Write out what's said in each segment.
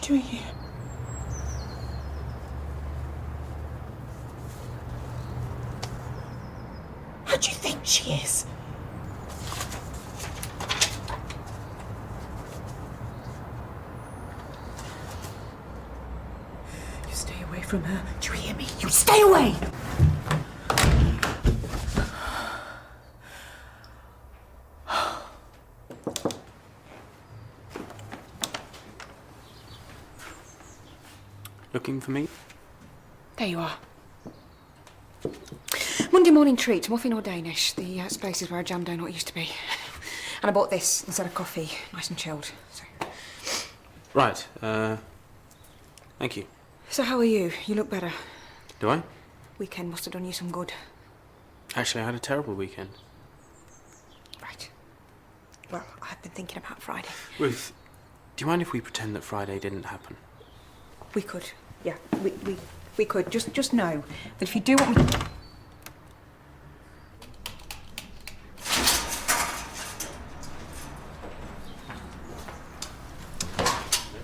doing here? How do you think she is? You stay away from her. Do you hear me? You stay away! Looking for me? There you are. Monday morning treat, muffin or Danish. The space is where a jam donut used to be. And I bought this instead of coffee, nice and chilled. So. Right, thank you. So how are you? You look better. Do I? Weekend must have done you some good. Actually, I had a terrible weekend. Right. Well, I've been thinking about Friday. Ruth, do you mind if we pretend that Friday didn't happen? We could. Yeah, we could. Just know that if you do want me...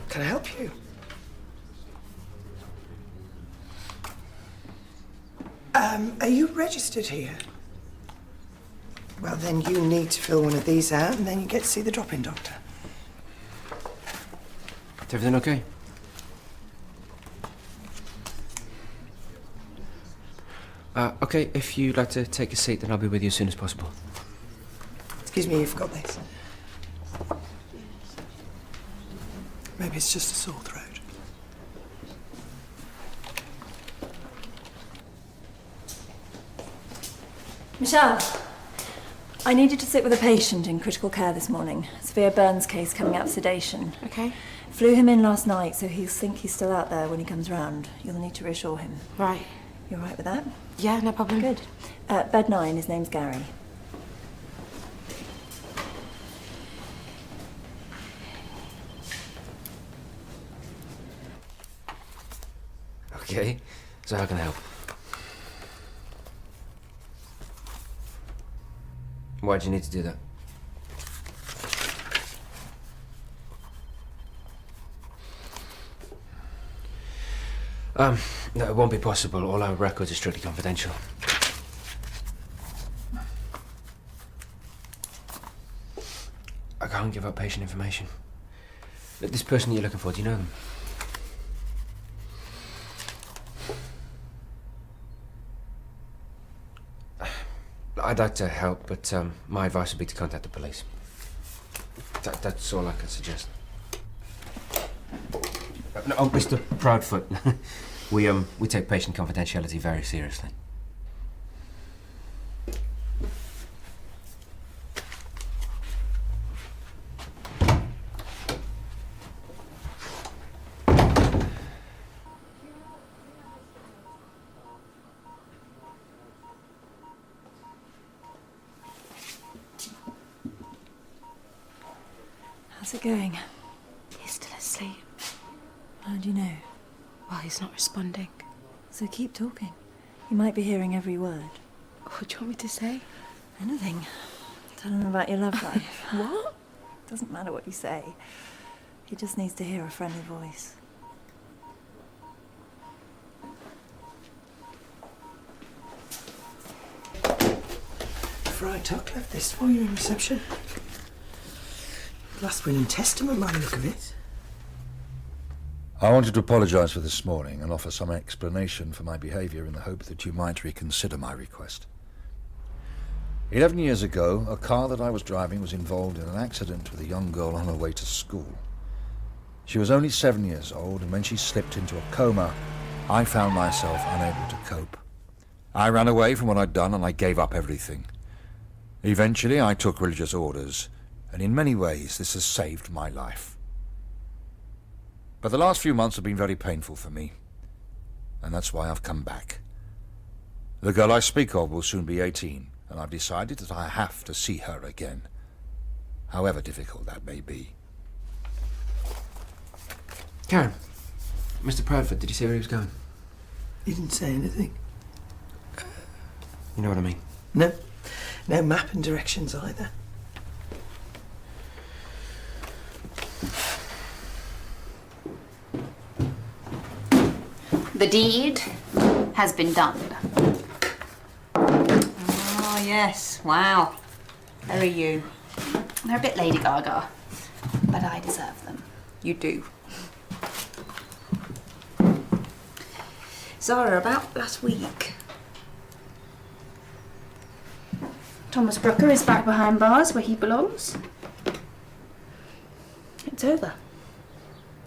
Can I help you? Are you registered here? Well, then you need to fill one of these out and then you get to see the drop-in doctor. Is everything okay? Okay, if you'd like to take a seat, then I'll be with you as soon as possible. Excuse me, you've got this. Maybe it's just a sore throat. Michelle, I need you to sit with a patient in critical care this morning. Severe burns case coming out of sedation. Okay. Flew him in last night, so he'll think he's still out there when he comes round. You'll need to reassure him. Right. You all right with that? Yeah, no problem. Good. Bed 9, his name's Gary. Okay, so how can I help? Why do you need to do that? No, it won't be possible. All our records are strictly confidential. I can't give up patient information. Look, this person you're looking for, do you know them? I'd like to help, but my advice would be to contact the police. That's all I can suggest. No, oh, Mr. Proudfoot, we take patient confidentiality very seriously. How's it going? He's still asleep. How do you know? Well, he's not responding. So keep talking. You might be hearing every word. What do you want me to say? Anything. Tell him about your love life. What? Doesn't matter what you say. He just needs to hear a friendly voice. Friar Tuck left this for you in reception. Last will and testament by the look of it. I wanted to apologise for this morning and offer some explanation for my behaviour in the hope that you might reconsider my request. 11 years ago, a car that I was driving was involved in an accident with a young girl on her way to school. She was only 7 years old, and when she slipped into a coma, I found myself unable to cope. I ran away from what I'd done and I gave up everything. Eventually, I took religious orders, and in many ways this has saved my life. But the last few months have been very painful for me, and that's why I've come back. The girl I speak of will soon be 18, and I've decided that I have to see her again, however difficult that may be. Karen, Mr. Proudfoot, did you see where he was going? He didn't say anything. You know what I mean? No. No map and directions either. The deed has been done. Oh, yes. Wow. Very you. They're a bit Lady Gaga, but I deserve them. You do. Zara, about last week. Thomas Brooker is back behind bars where he belongs. It's over.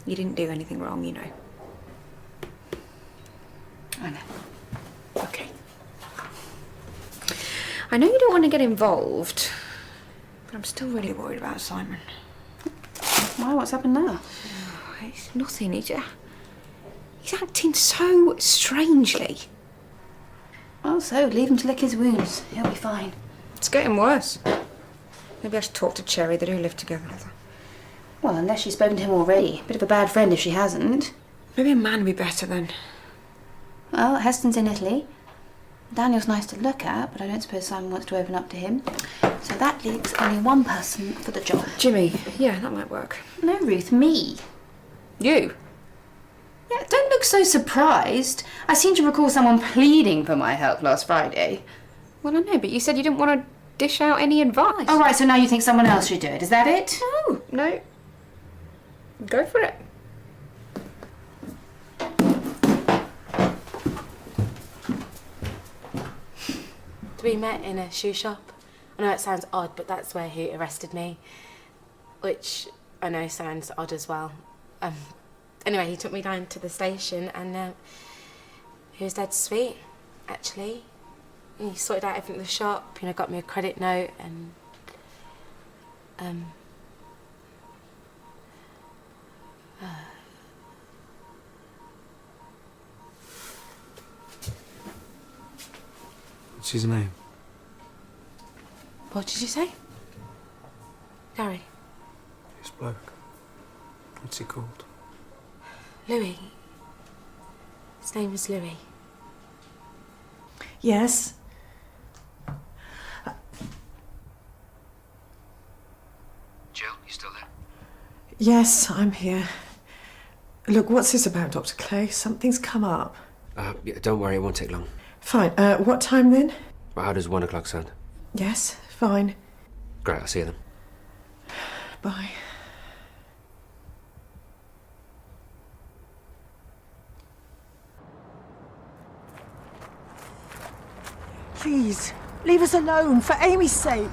You didn't do anything wrong, you know. I know. Okay. I know you don't want to get involved, but I'm still really worried about Simon. Why? What's happened now? It's nothing. He's acting so strangely. Oh, so leave him to lick his wounds. He'll be fine. It's getting worse. Maybe I should talk to Cherry. They do live together. Well, unless she's spoken to him already. Bit of a bad friend if she hasn't. Maybe a man would be better then. Well, Heston's in Italy. Daniel's nice to look at, but I don't suppose Simon wants to open up to him. So that leaves only one person for the job. Jimmy. Yeah, that might work. No, Ruth, me. You? Yeah, don't look so surprised. I seem to recall someone pleading for my help last Friday. Well, I know, but you said you didn't want to dish out any advice. Oh, right, so now you think someone else should do it. Is that it? No. Go for it. We met in a shoe shop. I know it sounds odd, but that's where he arrested me. Which I know sounds odd as well. Anyway, he took me down to the station and he was dead sweet, actually. He sorted out everything at the shop, got me a credit note and... What's his name? What did you say? Gary? This bloke. What's he called? Louis. His name is Louis. Yes? Jill, you still there? Yes, I'm here. Look, what's this about, Dr. Clay? Something's come up. Yeah, don't worry, it won't take long. Fine. What time then? Well, how does 1 o'clock sound? Yes, fine. Great, I'll see you then. Bye. Please, leave us alone, for Amy's sake.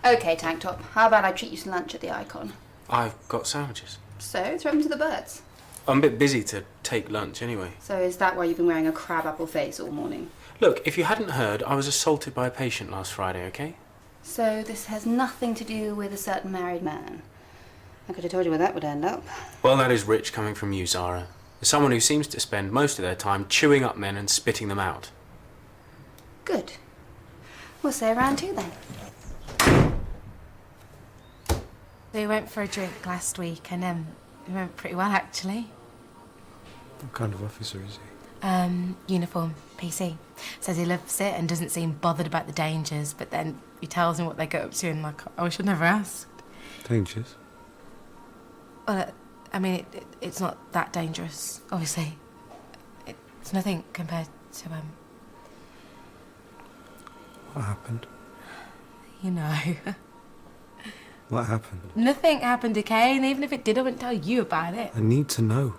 Okay, Tank Top. How about I treat you to lunch at the Icon? I've got sandwiches. So, throw them to the birds. I'm a bit busy to take lunch anyway. So is that why you've been wearing a crabapple face all morning? Look, if you hadn't heard, I was assaulted by a patient last Friday, okay? So this has nothing to do with a certain married man. I could have told you where that would end up. Well, that is rich coming from you, Zara. As someone who seems to spend most of their time chewing up men and spitting them out. Good. We'll say round 2 then. We went for a drink last week and it went pretty well, actually. What kind of officer is he? Uniform, PC. Says he loves it and doesn't seem bothered about the dangers, but then he tells him what they get up to and I wish I'd never asked. Dangers? Well, I mean, it's not that dangerous, obviously. It's nothing compared to, What happened? you know. What happened? Nothing happened, okay? And even if it did, I wouldn't tell you about it. I need to know.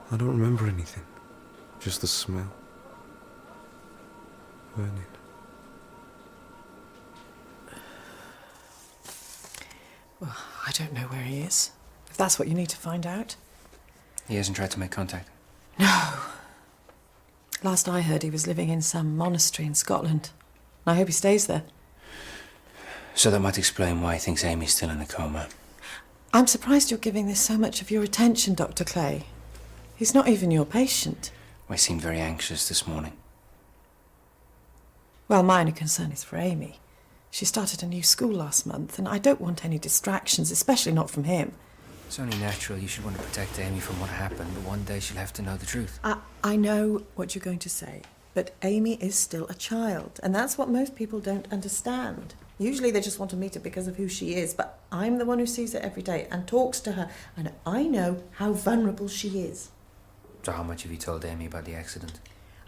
I don't remember anything. Just the smell. Burning. Well, I don't know where he is. If that's what you need to find out. He hasn't tried to make contact? No. Last I heard, he was living in some monastery in Scotland. I hope he stays there. So that might explain why he thinks Amy's still in a coma. I'm surprised you're giving this so much of your attention, Dr. Clay. He's not even your patient. Well, he seemed very anxious this morning. Well, my only concern is for Amy. She started a new school last month, and I don't want any distractions, especially not from him. It's only natural you should want to protect Amy from what happened, but one day she'll have to know the truth. I know what you're going to say, but Amy is still a child, and that's what most people don't understand. Usually they just want to meet her because of who she is, but I'm the one who sees her every day and talks to her, and I know how vulnerable she is. So how much have you told Amy about the accident?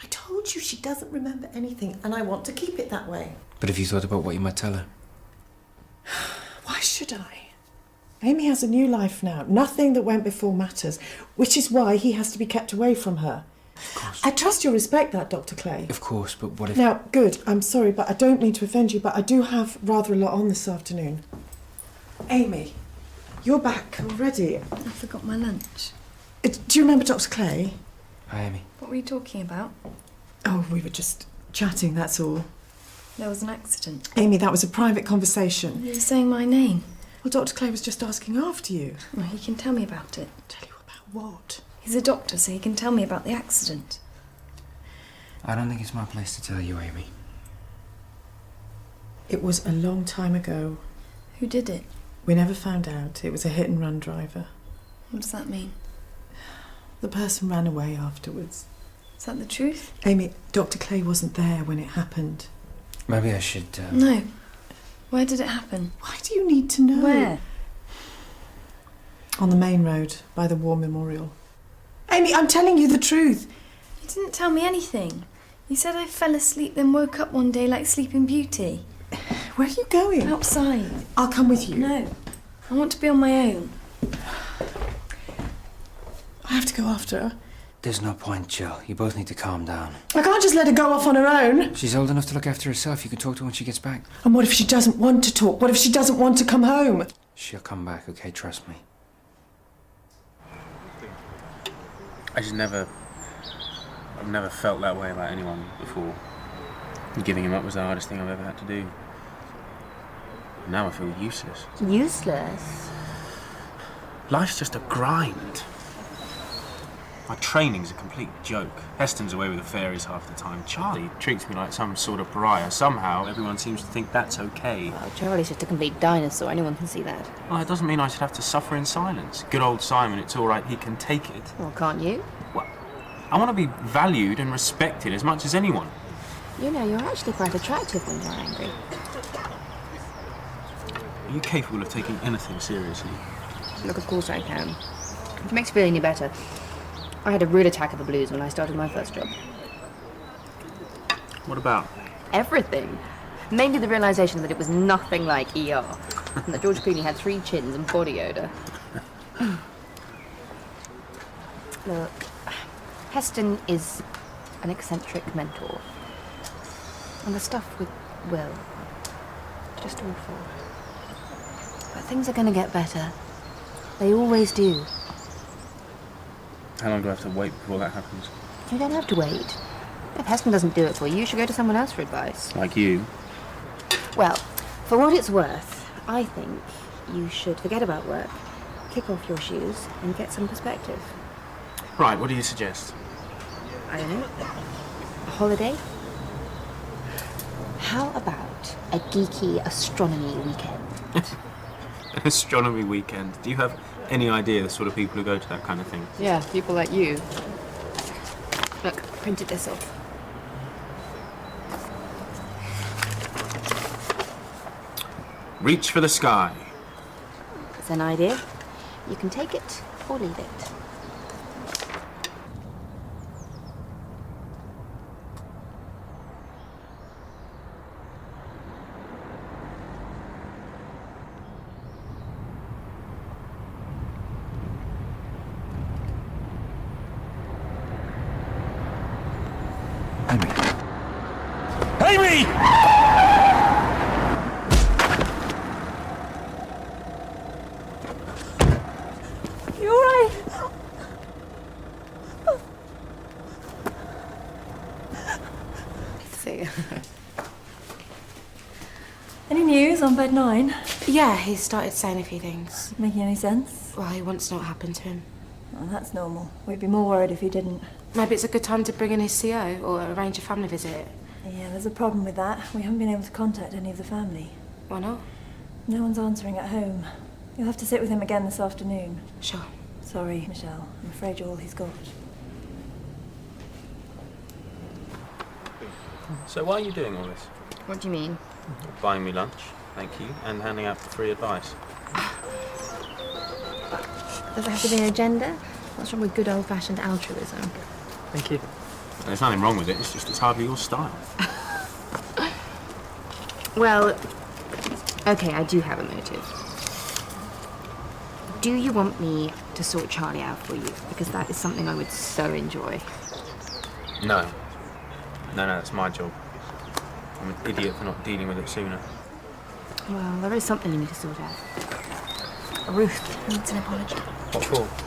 I told you she doesn't remember anything, and I want to keep it that way. But have you thought about what you might tell her? Why should I? Amy has a new life now. Nothing that went before matters, which is why he has to be kept away from her. Of course. I trust you'll respect that, Dr. Clay. Of course, but what if... Now, good, I'm sorry, but I don't mean to offend you, but I do have rather a lot on this afternoon. Amy, you're back already. I forgot my lunch. Do you remember Dr. Clay? Hi, Amy. What were you talking about? Oh, we were just chatting, that's all. There was an accident. Amy, that was a private conversation. You were saying my name. Well, Dr. Clay was just asking after you. Well, he can tell me about it. Tell you about what? He's a doctor, so he can tell me about the accident. I don't think it's my place to tell you, Amy. It was a long time ago. Who did it? We never found out. It was a hit-and-run driver. What does that mean? The person ran away afterwards. Is that the truth? Amy, Dr. Clay wasn't there when it happened. Maybe I should... No. Where did it happen? Why do you need to know? Where? On the main road, by the War Memorial. Amy, I'm telling you the truth. You didn't tell me anything. You said I fell asleep, then woke up one day like Sleeping Beauty. Where are you going? Outside. I'll come with you. No. I want to be on my own. I have to go after her. There's no point, Jill. You both need to calm down. I can't just let her go off on her own. She's old enough to look after herself. You can talk to her when she gets back. And what if she doesn't want to talk? What if she doesn't want to come home? She'll come back, okay? Trust me. I've never felt that way about anyone before. Giving him up was the hardest thing I've ever had to do. Now I feel useless. Useless? Life's just a grind. My training's a complete joke. Heston's away with the fairies half the time. Charlie treats me like some sort of pariah. Somehow, everyone seems to think that's okay. Well, Charlie's just a complete dinosaur. Anyone can see that. Well, it doesn't mean I should have to suffer in silence. Good old Simon, it's all right, he can take it. Well, can't you? Well, I want to be valued and respected as much as anyone. You know, you're actually quite attractive when you're angry. Are you capable of taking anything seriously? Look, of course I can. If it makes you feel any better, I had a real attack of the blues when I started my first job. What about? Everything. Mainly the realisation that it was nothing like ER. And that George Clooney had 3 chins and body odour. Look, Heston is an eccentric mentor. And the stuff with Will, just awful. But things are going to get better. They always do. How long do I have to wait before that happens? You don't have to wait. If Heston doesn't do it for you, you should go to someone else for advice. Like you? Well, for what it's worth, I think you should forget about work, kick off your shoes, and get some perspective. Right, what do you suggest? I don't know. A holiday? How about a geeky astronomy weekend? An astronomy weekend. Do you have any idea the sort of people who go to that kind of thing? Yeah, people like you. Look, I printed this off. Reach for the sky. It's an idea. You can take it or leave it. Amy! Amy! You alright? See. Any news on bed 9? Yeah, he started saying a few things. Making any sense? Well, he wants to know what happened to him. Oh, that's normal. We'd be more worried if he didn't. Maybe it's a good time to bring in his CO or arrange a family visit. Yeah, there's a problem with that. We haven't been able to contact any of the family. Why not? No one's answering at home. You'll have to sit with him again this afternoon. Sure. Sorry, Michelle. I'm afraid you're all he's got. So why are you doing all this? What do you mean? Buying me lunch, thank you, and handing out free advice. Does there have to be an agenda? What's wrong with good old-fashioned altruism? Thank you. There's nothing wrong with it, it's just it's hardly your style. Well, okay, I do have a motive. Do you want me to sort Charlie out for you? Because that is something I would so enjoy. No. No, that's my job. I'm an idiot for not dealing with it sooner. Well, there is something you need to sort out. Ruth needs an apology. What for?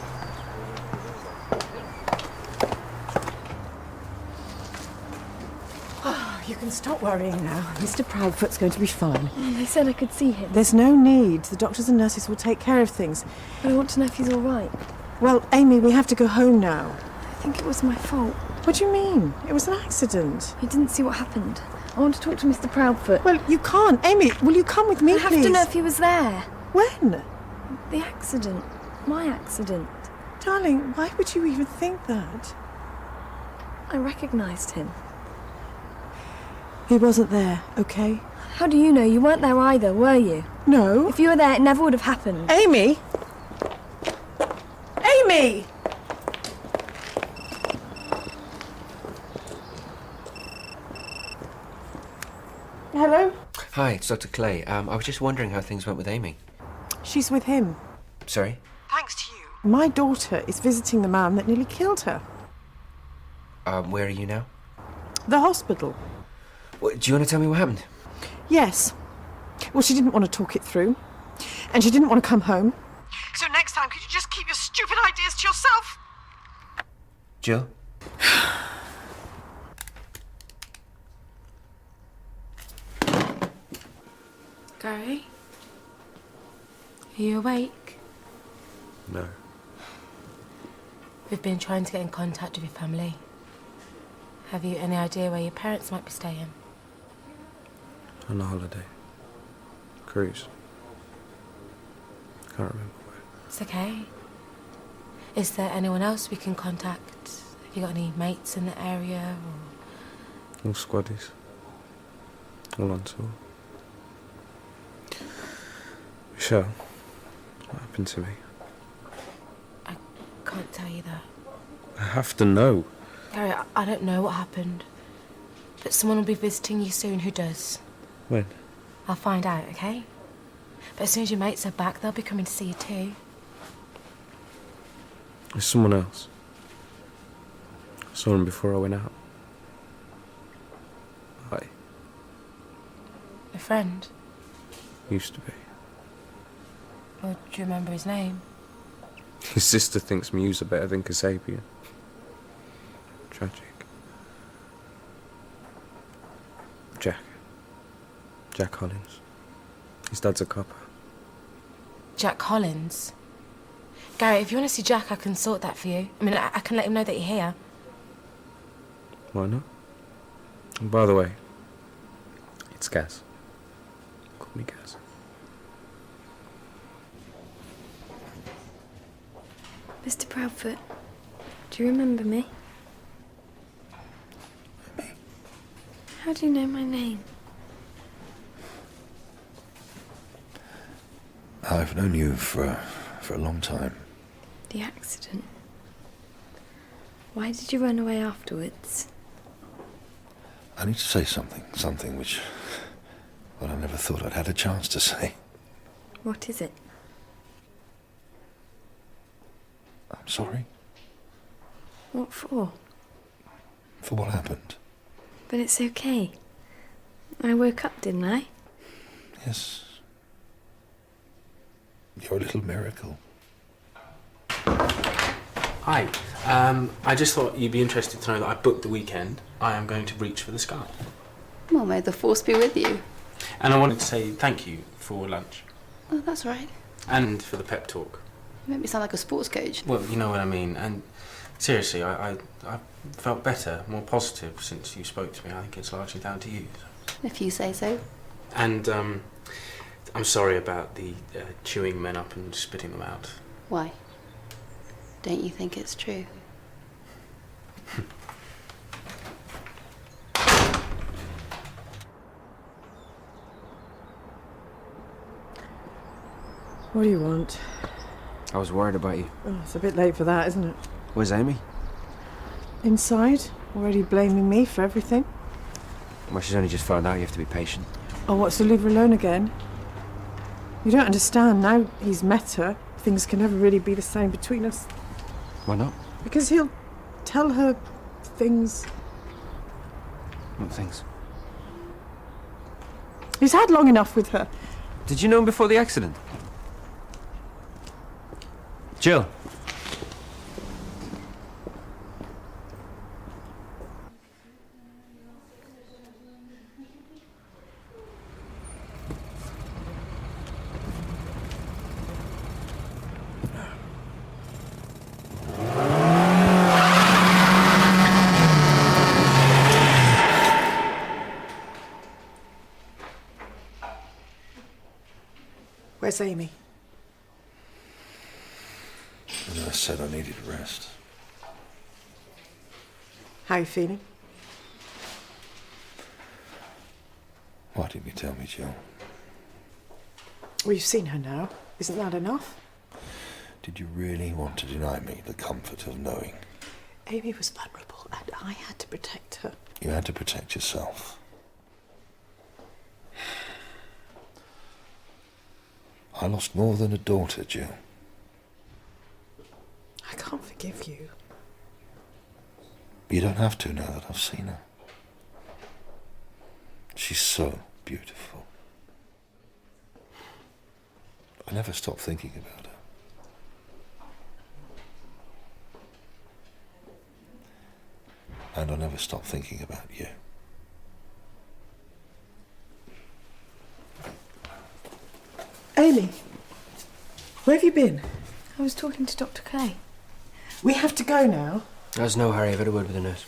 You can stop worrying now. Mr. Proudfoot's going to be fine. They said I could see him. There's no need. The doctors and nurses will take care of things. But I want to know if he's all right. Well, Amy, we have to go home now. I think it was my fault. What do you mean? It was an accident. You didn't see what happened. I want to talk to Mr. Proudfoot. Well, you can't. Amy, will you come with me, I have please? to know if he was there. When? The accident. My accident. Darling, why would you even think that? I recognised him. He wasn't there, okay? How do you know? You weren't there either, were you? No. If you were there, it never would have happened. Amy! Amy! Hello? Hi, it's Dr. Clay. I was just wondering how things went with Amy. She's with him. Sorry? Thanks to you. My daughter is visiting the man that nearly killed her. Where are you now? The hospital. What, do you want to tell me what happened? Yes. Well, she didn't want to talk it through. And she didn't want to come home. So next time, could you just keep your stupid ideas to yourself? Jill? Gary? Are you awake? No. We've been trying to get in contact with your family. Have you any idea where your parents might be staying? On a holiday. Cruise. Can't remember where. It's okay. Is there anyone else we can contact? Have you got any mates in the area? Or... All squaddies. All on tour. Michelle, what happened to me? I can't tell you that. I have to know. Gary, I don't know what happened. But someone will be visiting you soon who does. When? I'll find out, okay? But as soon as your mates are back, they'll be coming to see you too. There's someone else. I saw him before I went out. Hi. A friend? Used to be. Well, do you remember his name? His sister thinks Muse are better than Kasabian. Tragic. Jack Collins. His dad's a copper. Jack Collins? Gary, if you want to see Jack, I can sort that for you. I mean, I can let him know that you're here. Why not? And by the way, it's Gaz. Call me Gaz. Mr. Proudfoot, do you remember me? How do you know my name? I've known you for a long time. The accident. Why did you run away afterwards? I need to say something which, well, I never thought I'd had a chance to say. What is it? I'm sorry What for? for what happened. But it's okay. I woke up, didn't I? Yes. You're a little miracle. Hi. I just thought you'd be interested to know that I booked the weekend. I am going to reach for the sky. Well, may the force be with you. And I wanted to say thank you for lunch. Oh, that's right. And for the pep talk. You make me sound like a sports coach. Well, you know what I mean. And seriously, I felt better, more positive since you spoke to me. I think it's largely down to you. If you say so. And I'm sorry about the chewing men up and spitting them out. Why? Don't you think it's true? What do you want? I was worried about you. Oh, it's a bit late for that, isn't it? Where's Amy? Inside, already blaming me for everything. Well, she's only just found out you have to be patient. Oh, what's to leave her alone again? You don't understand. Now he's met her, things can never really be the same between us. Why not? Because he'll tell her things. What things? He's had long enough with her. Did you know him before the accident? Jill. Where's Amy? The nurse said I needed rest. How are you feeling? Why didn't you tell me, Jill? Well, you've seen her now. Isn't that enough? Did you really want to deny me the comfort of knowing? Amy was vulnerable and I had to protect her. You had to protect yourself. I lost more than a daughter, Jill. I can't forgive you. You don't have to now that I've seen her. She's so beautiful. I never stop thinking about her. And I never stop thinking about you. Amy, where have you been? I was talking to Dr. Clay. We have to go now. There's no hurry. I've had a word with the nurse.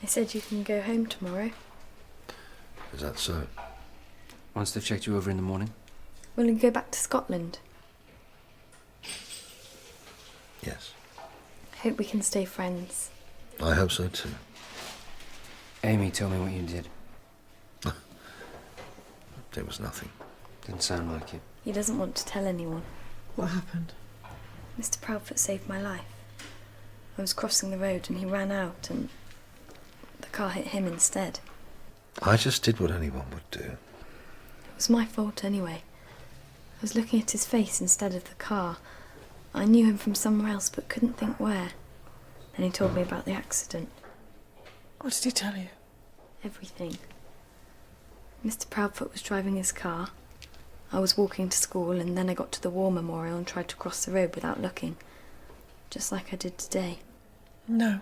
They said you can go home tomorrow. Is that so? Once they've checked you over in the morning. Will you go back to Scotland? Yes. Hope we can stay friends. I hope so too. Amy, tell me what you did. There was nothing. Didn't sound like it. He doesn't want to tell anyone. What happened? Mr. Proudfoot saved my life. I was crossing the road and he ran out and the car hit him instead. I just did what anyone would do. It was my fault anyway. I was looking at his face instead of the car. I knew him from somewhere else but couldn't think where. Then he told me about the accident. What did he tell you? Everything. Mr. Proudfoot was driving his car. I was walking to school and then I got to the war memorial and tried to cross the road without looking. Just like I did today. No.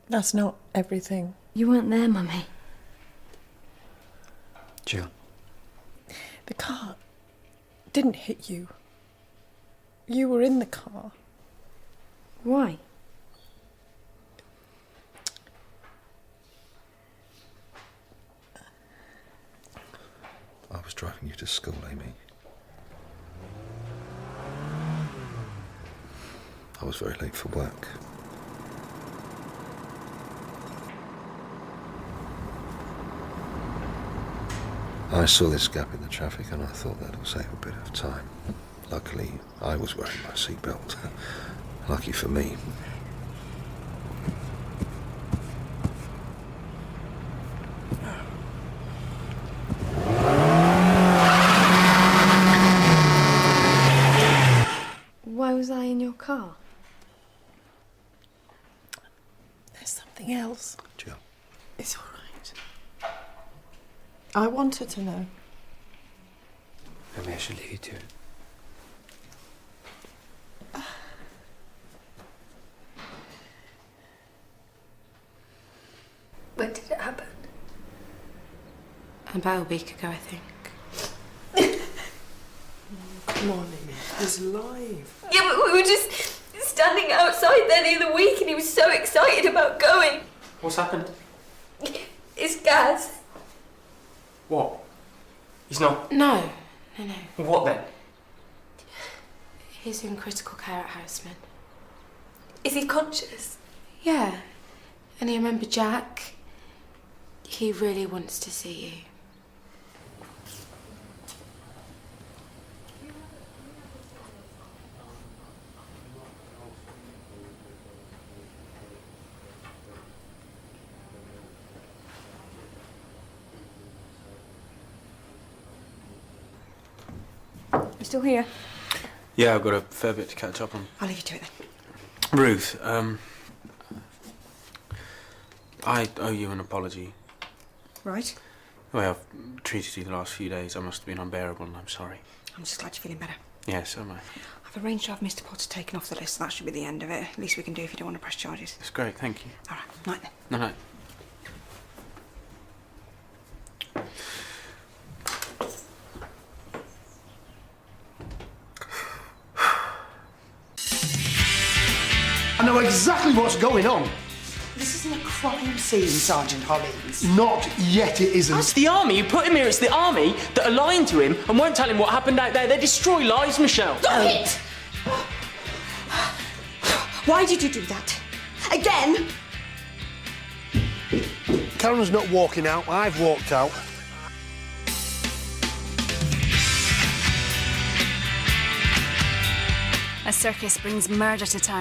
That's not everything. You weren't there, Mummy. Jill. The car didn't hit you. You were in the car. Why? I was driving you to school, Amy. I was very late for work. I saw this gap in the traffic and I thought that would save a bit of time. Luckily, I was wearing my seatbelt. Lucky for me. Why was I in your car? There's something else. Jill. It's all right. I wanted to know. Maybe I should leave you to it. When did it happen? About a week ago, I think. Come on, Amy. He's alive. Yeah, but we were just standing outside there the other week and he was so excited about going. What's happened? It's gas. What? He's not. No. What then? He's in critical care at Houseman. Is he conscious? Yeah. And you remember Jack? He really wants to see you. You still here? Yeah, I've got a fair bit to catch up on. I'll leave you to it then. Ruth, I owe you an apology. Right. The way I've treated you the last few days, I must have been unbearable, and I'm sorry. I'm just glad you're feeling better. Yes, so am I. I've arranged to have Mr. Potter taken off the list, so that should be the end of it. At least we can do if you don't want to press charges. It's great, thank you. All right, night then. No, no. I know exactly what's going on. This isn't a crime scene, Sergeant Hollins. Not yet, it isn't. It's the army. You put him here. It's the army that are lying to him and won't tell him what happened out there. They destroy lives, Michelle. Stop it! Why did you do that? Again? Karen's not walking out. I've walked out. A circus brings murder to town.